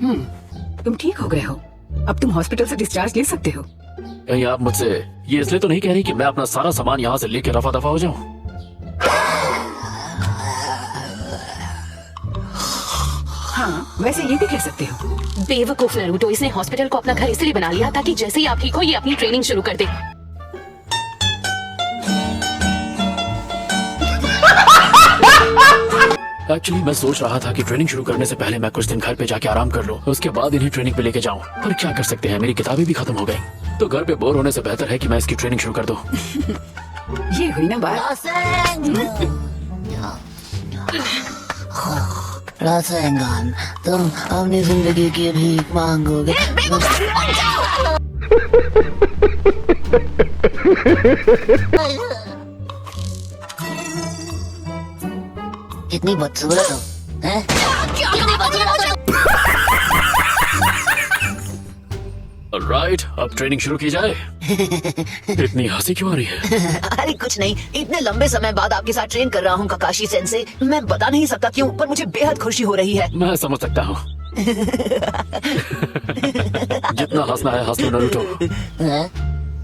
तुम ठीक हो गए हो, अब तुम हॉस्पिटल से डिस्चार्ज ले सकते हो। कहीं आप मुझसे ये इसलिए तो नहीं कह रही कि मैं अपना सारा सामान यहाँ से लेकर रफा दफा हो जाऊँ? हाँ, वैसे ये भी कह सकते हो। बेवकूफ नरूटो, इसने हॉस्पिटल को अपना घर इसलिए बना लिया ताकि जैसे ही आप ठीक हो ये अपनी ट्रेनिंग शुरू कर दे। एक्चुअली मैं सोच रहा था कि ट्रेनिंग शुरू करने से पहले मैं कुछ दिन घर पे जाके आराम कर लूं, उसके बाद इन्हें ट्रेनिंग पे लेके जाऊं। पर क्या कर सकते हैं, मेरी किताबें भी खत्म हो गई, तो घर पे बोर होने से बेहतर है कि मैं इसकी ट्रेनिंग शुरू कर दूं। ये हुई ना बात। रासेंगान, तुम अपनी जिंदगी की भीख मांगोगे। कितनी बदसूरत हो, हैं? राइट, अब ट्रेनिंग शुरू की जाए। इतनी हंसी क्यों आ रही है? अरे कुछ नहीं, इतने लंबे समय बाद आपके साथ ट्रेन कर रहा हूँ काकाशी सेंसे। मैं बता नहीं सकता क्यों, पर मुझे बेहद खुशी हो रही है। मैं समझ सकता हूँ। जितना हंसना है हंस लो नरूटो। हैं?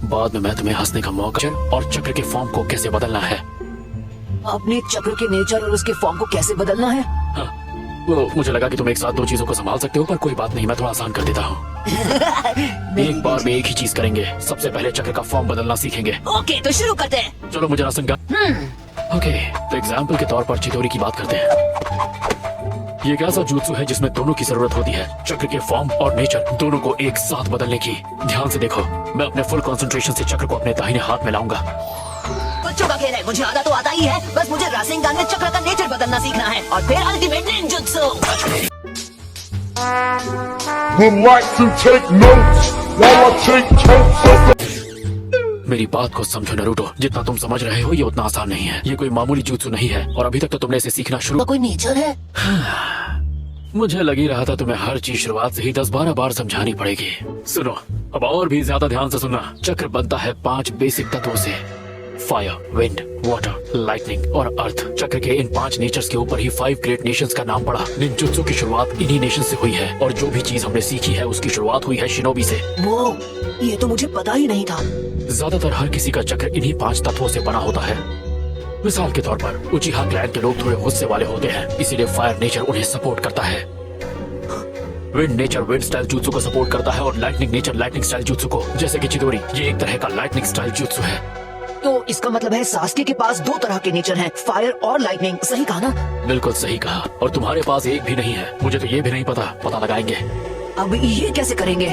बाद में मैं तुम्हें हंसने का मौका और चक्र के फॉर्म को कैसे बदलना है। अपने चक्र के नेचर और उसके फॉर्म को कैसे बदलना है? हाँ, वो मुझे लगा कि तुम एक साथ दो चीजों को संभाल सकते हो, पर कोई बात नहीं, मैं थोड़ा आसान कर देता हूँ। एक बार में एक ही चीज करेंगे। सबसे पहले चक्र का फॉर्म बदलना सीखेंगे। ओके, तो शुरू करते हैं। चलो मुझे रासेंगान। ओके, तो एग्जाम्पल के तौर पर चितोरी की बात करते हैं। ये एक ऐसा jutsu है जिसमें दोनों की जरूरत होती है, चक्र के फॉर्म और नेचर दोनों को एक साथ बदलने की। ध्यान से देखो, मैं अपने फुल कंसंट्रेशन से चक्र को अपने दाहिने हाथ में लाऊंगा। बच्चों का खेल है, मुझे आधा तो आता ही है, बस मुझे रासेंगान में चक्र का नेचर बदलना सीखना है और फिर ultimate ninjutsu. Would like to take notes while I take totes of the... मेरी बात को समझो नरूटो, जितना तुम समझ रहे हो ये उतना आसान नहीं है। ये कोई मामूली jutsu नहीं है और अभी तक तो तुमने इसे सीखना शुरू। तो कोई नेचर है? मुझे लग ही रहा था तुम्हें हर चीज शुरुआत से ही 10-12 बार समझानी पड़ेगी। सुनो, अब और भी ज्यादा ध्यान से सुनना। चक्र बनता है 5 बेसिक तत्वों से, फायर, विंड, वाटर, लाइटनिंग और अर्थ। चक्र के इन 5 नेचर्स के ऊपर ही 5 ग्रेट नेशंस का नाम पड़ा। निंजुत्सु की शुरुआत इन्हीं नेशन से हुई है और जो भी चीज हमने सीखी है उसकी शुरुआत हुई है शिनोबी से। वो, ये तो मुझे पता ही नहीं था। ज्यादातर हर किसी का चक्र इन्हीं 5 तत्वों से बना होता है। मिसाल के तौर पर उचिहा क्लैन के लोग थोड़े गुस्से वाले होते हैं, इसीलिए फायर नेचर उन्हें सपोर्ट करता है। Wind nature wind style jutsu को सपोर्ट करता है और lightning nature lightning style jutsu को, जैसे कि चिदोरी, ये एक तरह का लाइटनिंग स्टाइल jutsu है। तो इसका मतलब है सास्के के पास 2 तरह के नेचर हैं, फायर और लाइटनिंग। सही कहा ना? बिल्कुल सही कहा। और तुम्हारे पास एक भी नहीं है। मुझे तो ये भी नहीं पता लगाएंगे। अब ये कैसे करेंगे?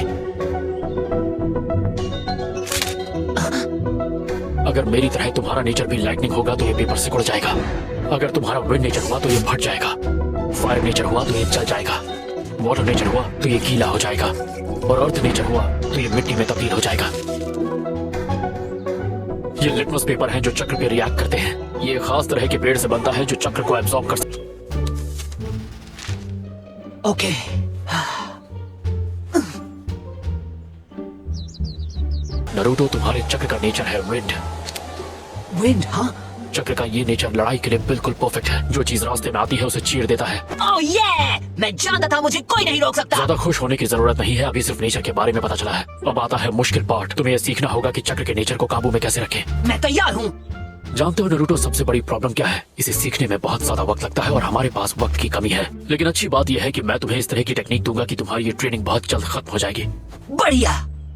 अगर मेरी तरह तुम्हारा नेचर भी लाइटनिंग होगा तो ये पेपर से उड़ जाएगा। अगर तुम्हारा विंड नेचर हुआ तो ये फट जाएगा। फायर नेचर हुआ तो ये जल जाएगा। वाटर नेचर हुआ तो ये गीला हो जाएगा और अर्थ नेचर हुआ तो ये मिट्टी में तब्दील हो जाएगा। ये लिटमस पेपर हैं जो चक्र पे रिएक्ट करते हैं। ये खास तरह के पेड़ से बनता है जो चक्र को एब्सॉर्ब कर सकता। ओके, नरूटो, तुम्हारे चक्र का नेचर है विंड। विंड? हाँ, चक्र का ये नेचर लड़ाई के लिए बिल्कुल परफेक्ट है। जो चीज रास्ते में आती है उसे चीर देता है। ओह ये, मैं जानता था, मुझे कोई नहीं रोक सकता। ज्यादा खुश होने की जरूरत नहीं है, अभी सिर्फ नेचर के बारे में पता चला है। अब आता है मुश्किल पार्ट। तुम्हें यह सीखना होगा कि चक्र के नेचर को काबू में कैसे रखें। मैं तैयार हूँ। जानते हो नरूटो, सबसे बड़ी प्रॉब्लम क्या है? इसे सीखने में बहुत ज्यादा वक्त लगता है और हमारे पास वक्त की कमी है। लेकिन अच्छी बात यह है कि मैं तुम्हें इस तरह की टेक्निक दूंगा कि तुम्हारी ये ट्रेनिंग बहुत जल्द खत्म हो जाएगी। बढ़िया।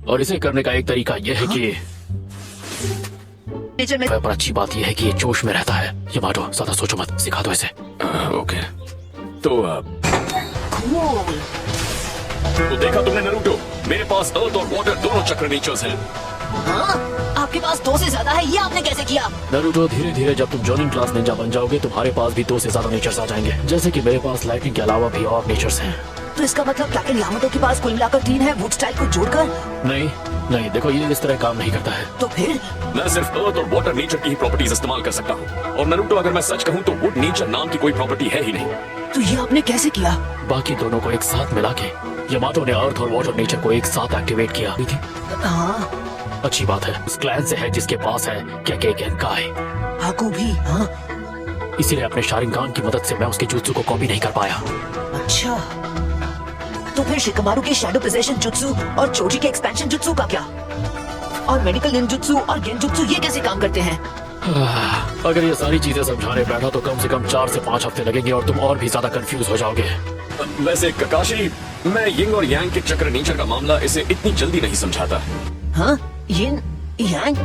और इसे करने का एक तरीका यह है कि नेचर में पर अच्छी बात यह है कि ये जोश में रहता है। ये माटो, ज्यादा सोचो मत, सिखा दो इसे। ओके, तो देखा तुमने नरूटो, मेरे पास अर्थ और वाटर दोनों चक्र नेचर्स हैं। हाँ? आपके पास 2 से ज्यादा है, ये आपने कैसे किया? नरूटो, धीरे धीरे जब तुम जॉनिंग क्लास निंजा बन जाओगे तुम्हारे पास भी 2 से ज्यादा नेचर्स आ जाएंगे। जैसे कि मेरे पास लाइटनिंग के अलावा भी और नेचर्स हैं। तो इसका मतलब कैप्टन यामाटो के पास कुल मिलाकर 3 है, वुड स्टाइल को जोड़कर? नहीं, देखो ये इस तरह काम नहीं करता है। तो फिर? मैं सिर्फ अर्थ और वाटर नेचर की ही प्रॉपर्टीज इस्तेमाल कर सकता हूँ। और नरूटो, अगर मैं सच कहूँ तो वुड नेचर नाम की कोई प्रॉपर्टी है ही नहीं। तो ये आपने कैसे किया? बाकी दोनों को एक साथ मिला के यामाटो ने अर्थ और वाटर नेचर को एक साथ एक्टिवेट किया। हाँ, अच्छी बात है, उस क्लैन से है जिसके पास है केकेकेनकाई। हाकू भी? हाँ, इसीलिए अपने शारिंगान की मदद से मैं उसके jutsu को कॉपी नहीं कर पाया। अच्छा, तो फिर शिकमारू के शैडो पोजेशन जुत्सु और चोजी के एक्सपेंशन जुत्सु का क्या? और मेडिकल निंजुत्सु और गेंजुत्सु ये कैसे काम करते हैं? अगर ये सारी चीजें समझाने बैठा तो कम से कम 4 से 5 हफ्ते लगेंगे और तुम और भी ज्यादा कंफ्यूज हो जाओगे। वैसे ककाशी, मैं यिंग और यांग के चक्र नेचर का मामला इसे इतनी जल्दी नहीं समझाता। हाँ, यिन यांग,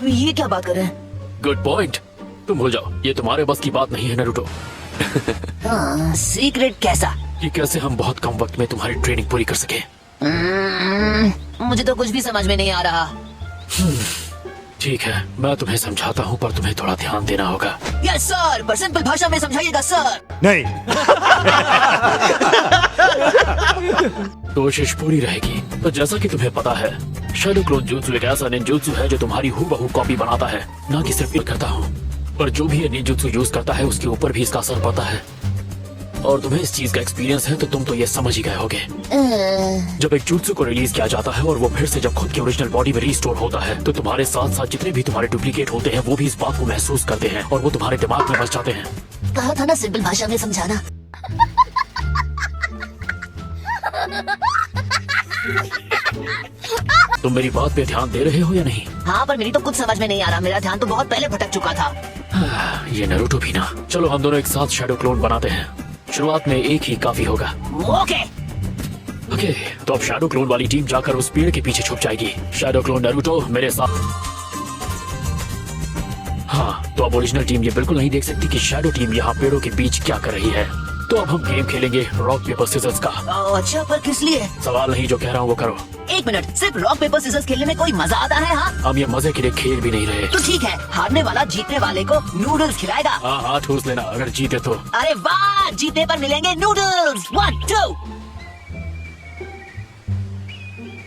ये क्या बात कर रहे हैं? Good point. तुम भूल जाओ, ये तुम्हारे बस की बात नहीं है नारुतो। हाँ, सीक्रेट कैसा? कि कैसे हम बहुत कम वक्त में तुम्हारी ट्रेनिंग पूरी कर सके। मुझे तो कुछ भी समझ में नहीं आ रहा। ठीक है, मैं तुम्हें समझाता हूँ, पर तुम्हें थोड़ा ध्यान देना होगा। यस सर, पर सिंपल भाषा में समझाइएगा सर। नहीं। कोशिश पूरी रहेगी। तो जैसा कि तुम्हें पता है, शैडो क्लोन जुत्सु एक ऐसा निंजुत्सु है जो तुम्हारी हूबहू कॉपी बनाता है, ना कि सिर्फ एक करता हूँ। पर जो भी ये निंजुत्सु यूज करता है उसके ऊपर भी इसका असर पड़ता है। और तुम्हें इस चीज का एक्सपीरियंस है तो तुम तो ये समझ ही गए होगे। जब एक जुत्सु को रिलीज किया जाता है और वो फिर से जब खुद की ओरिजिनल बॉडी में रिस्टोर होता है, तो तुम्हारे साथ साथ जितने भी तुम्हारे डुप्लीकेट होते हैं वो भी इस बात को महसूस करते हैं और वो तुम्हारे दिमाग में बस जाते हैं। कहा था ना सिंपल भाषा में समझाना। तुम मेरी बात पे ध्यान दे रहे हो या नहीं? हाँ, पर मेरी तो कुछ समझ में नहीं आ रहा। मेरा ध्यान तो बहुत पहले भटक चुका था। ये नारुतो भी ना। चलो हम दोनों एक साथ शैडो क्लोन बनाते हैं। शुरुआत में एक ही काफी होगा। ओके। ओके, तो अब शैडो क्लोन वाली टीम जाकर उस पेड़ के पीछे छुप जाएगी। शैडो क्लोन नारुतो मेरे साथ। हाँ, तो अब ओरिजिनल टीम ये बिल्कुल नहीं देख सकती कि शैडो टीम यहाँ पेड़ों के बीच क्या कर रही है। तो अब हम गेम खेलेंगे रॉक पेपर सीजर्स का। अच्छा, पर किस लिए? सवाल नहीं, जो कह रहा हूँ वो करो। एक मिनट, सिर्फ रॉक पेपर सीजर्स खेलने में कोई मजा आता है? हाँ, हम ये मजे के लिए खेल भी नहीं रहे। तो ठीक है, हारने वाला जीतने वाले को नूडल्स खिलाएगा। हाँ हाँ, ठूस लेना अगर जीते तो। अरे वाह, जीतने पर मिलेंगे नूडल्स। 1 2।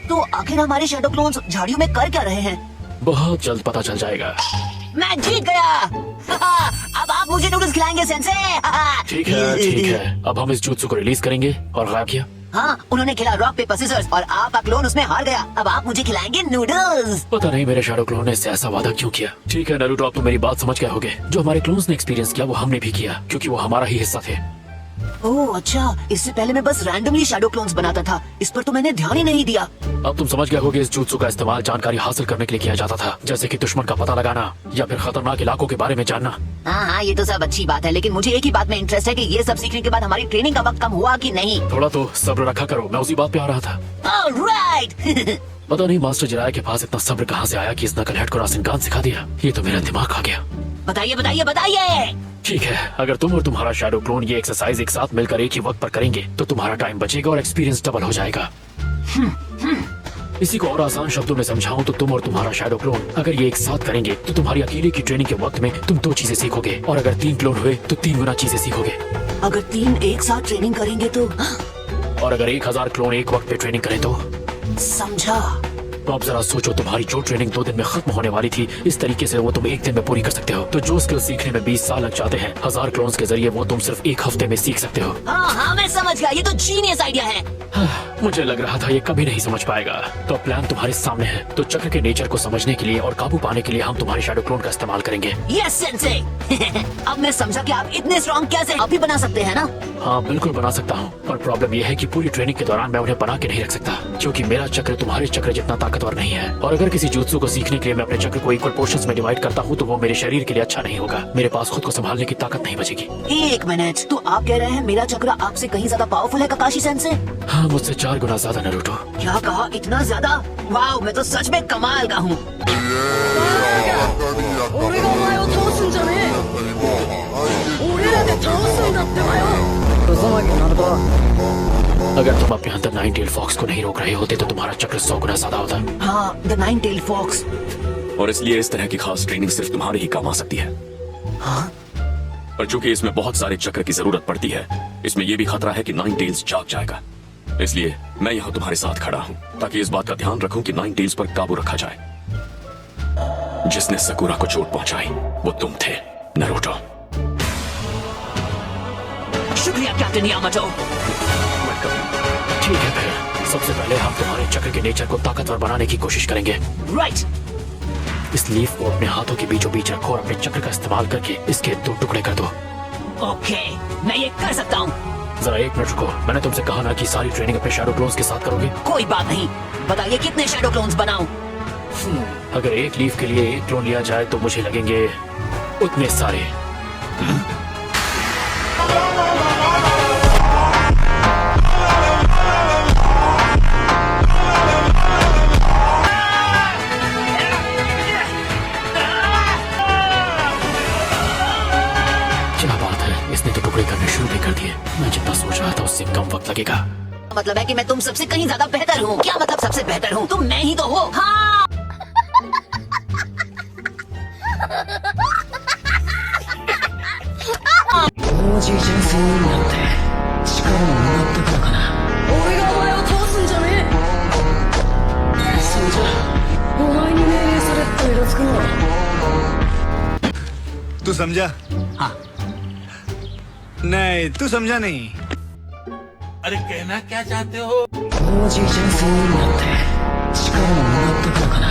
तो आखिर हमारे शैडो क्लोन्स झाड़ियों में कर क्या रहे हैं? बहुत जल्द पता चल जाएगा। मैं जीत गया। अब आप मुझे नूडल्स खिलाएंगे सेंसे। ठीक है ठीक है, अब हम इस जुत्सु को रिलीज करेंगे और गायब किया। हाँ, उन्होंने खेला रॉक पेपर सीजर्स और आपका क्लोन उसमें हार गया। अब आप मुझे खिलाएंगे नूडल्स। पता नहीं मेरे शैडो क्लोन ने इससे ऐसा वादा क्यों किया। ठीक है नारुतो, अब तुम मेरी बात समझ गए होगे। जो हमारे क्लोन्स ने एक्सपीरियंस किया वो हमने भी किया, क्योंकि वो हमारा ही हिस्सा थे। ओह अच्छा, इससे पहले मैं बस रैंडमली शैडो क्लोन्स बनाता था। इस पर तो मैंने ध्यान ही नहीं दिया। अब तुम समझ गए होगे इस जुत्सु का इस्तेमाल जानकारी हासिल करने के लिए किया जाता था, जैसे कि दुश्मन का पता लगाना या फिर खतरनाक इलाकों के बारे में जानना। हाँ, ये तो सब अच्छी बात है, लेकिन मुझे एक ही बात में इंटरेस्ट है कि ये सब सीखने के बाद हमारी ट्रेनिंग का वक्त कम हुआ कि नहीं। थोड़ा तो सब्र रखा करो, मैं उसी बात पे आ रहा था। ऑलराइट। पता नहीं मास्टर जिराया के पास इतना सब्र कहाँ से आया कि इस नकलहट को रासेनगान सिखा दिया। ये तो मेरा दिमाग खा गया। बताइए बताइए बताइए। ठीक है, अगर तुम और तुम्हारा शैडो क्लोन ये एक्सरसाइज एक साथ मिलकर एक ही वक्त पर करेंगे तो तुम्हारा टाइम बचेगा और एक्सपीरियंस डबल हो जाएगा। इसी को और आसान शब्दों में समझाऊं तो तुम और तुम्हारा शैडो क्लोन अगर ये एक साथ करेंगे तो तुम्हारी अकेले की ट्रेनिंग के वक्त में तुम 2 चीजें सीखोगे, और अगर 3 क्लोन हुए तो 3 गुना चीजें सीखोगे। अगर 3 एक साथ ट्रेनिंग करेंगे तो? और अगर 1000 क्लोन एक वक्त पे ट्रेनिंग करें तो? समझा। तो अब जरा सोचो, तुम्हारी जो ट्रेनिंग 2 दिन में खत्म होने वाली थी, इस तरीके से वो तुम 1 दिन में पूरी कर सकते हो। तो जो स्किल सीखने में 20 साल लग जाते हैं, 1000 क्लोन्स के जरिए वो तुम सिर्फ 1 हफ्ते में सीख सकते हो। हाँ, मैं समझ गया। ये तो जीनियस आइडिया है। मुझे लग रहा था ये कभी नहीं समझ पाएगा। तो प्लान तुम्हारे सामने है। तो चक्र के नेचर को समझने के लिए और काबू पाने के लिए हम तुम्हारे शैडो क्लोन का इस्तेमाल करेंगे। Yes sensei. अब मैं समझा कि आप इतने स्ट्रॉन्ग कैसे अभी बना सकते हैं ना? हाँ बिल्कुल बना सकता हूँ, पर प्रॉब्लम यह है कि पूरी ट्रेनिंग के दौरान मैं उन्हें बना के नहीं रख सकता, क्योंकि मेरा चक्र तुम्हारे चक्र जितना ताकतवर नहीं है। और अगर किसी जुत्सु को सीखने के लिए मैं अपने चक्र को इक्वल पोर्शंस में डिवाइड करता हूँ तो वो मेरे शरीर के लिए अच्छा नहीं होगा। मेरे पास खुद को संभालने की ताकत नहीं बचेगी। 1 मिनट, तो आप कह रहे हैं मेरा चक्र आपसे कहीं ज्यादा पावरफुल है ककाशी सेंसे? हाँ, मुझसे 4 गुना ज्यादा नारुतो। क्या कहा? इतना ज्यादा? वाह, मैं तो सच में कमाल का हूँ। अगर तुम अपने अंदर 9 टेल फॉक्स को नहीं रोक रहे होते तो तुम्हारा चक्र 100 गुना ज्यादा होता। हाँ, द 9 टेल फॉक्स। और इसलिए इस तरह की खास ट्रेनिंग सिर्फ तुम्हारे ही काम आ सकती है। हाँ? पर चूंकि इसमें बहुत सारे चक्र की जरूरत पड़ती है, इसमें यह भी खतरा है कि 9 टेल्स जाग जाएगा। इसलिए मैं यहाँ तुम्हारे साथ खड़ा हूँ ताकि इस बात का ध्यान रखूं कि 9 टेल्स पर काबू रखा जाए। जिसने सकुरा को चोट पहुंचाई वो तुम थे नारुतो। शुक्रिया कैप्टन यामाटो। ठीक है, फिर सबसे पहले हम तुम्हारे चक्र के नेचर को ताकतवर बनाने की कोशिश करेंगे। राइट। इस लीफ को अपने हाथों के बीचों बीच रखो और अपने चक्र का इस्तेमाल करके इसके 2 टुकड़े कर दो। ओके, मैं ये कर सकता हूँ। जरा एक मिनट रुको, मैंने तुमसे कहा ना कि सारी ट्रेनिंग अपने शैडो क्लोन्स के साथ करोगे। कोई बात नहीं, बताइए कितने शैडो क्लोन्स बनाऊं? अगर एक लीफ के लिए एक क्लोन लिया जाए तो मुझे लगेंगे उतने सारे। क्या बात है, इसने तो टुकड़े करने शुरू भी कर दिए। मैं जितना सोच रहा था उससे कम वक्त लगेगा। मतलब है कि मैं तुम सबसे कहीं ज्यादा बेहतर हूँ। क्या मतलब सबसे बेहतर हूँ? तुम मैं ही तो हो। हाँ। तू समझा? हाँ। नहीं, तू समझा नहीं। अरे कहना क्या चाहते हो? 同時人生になって力をもらったからかな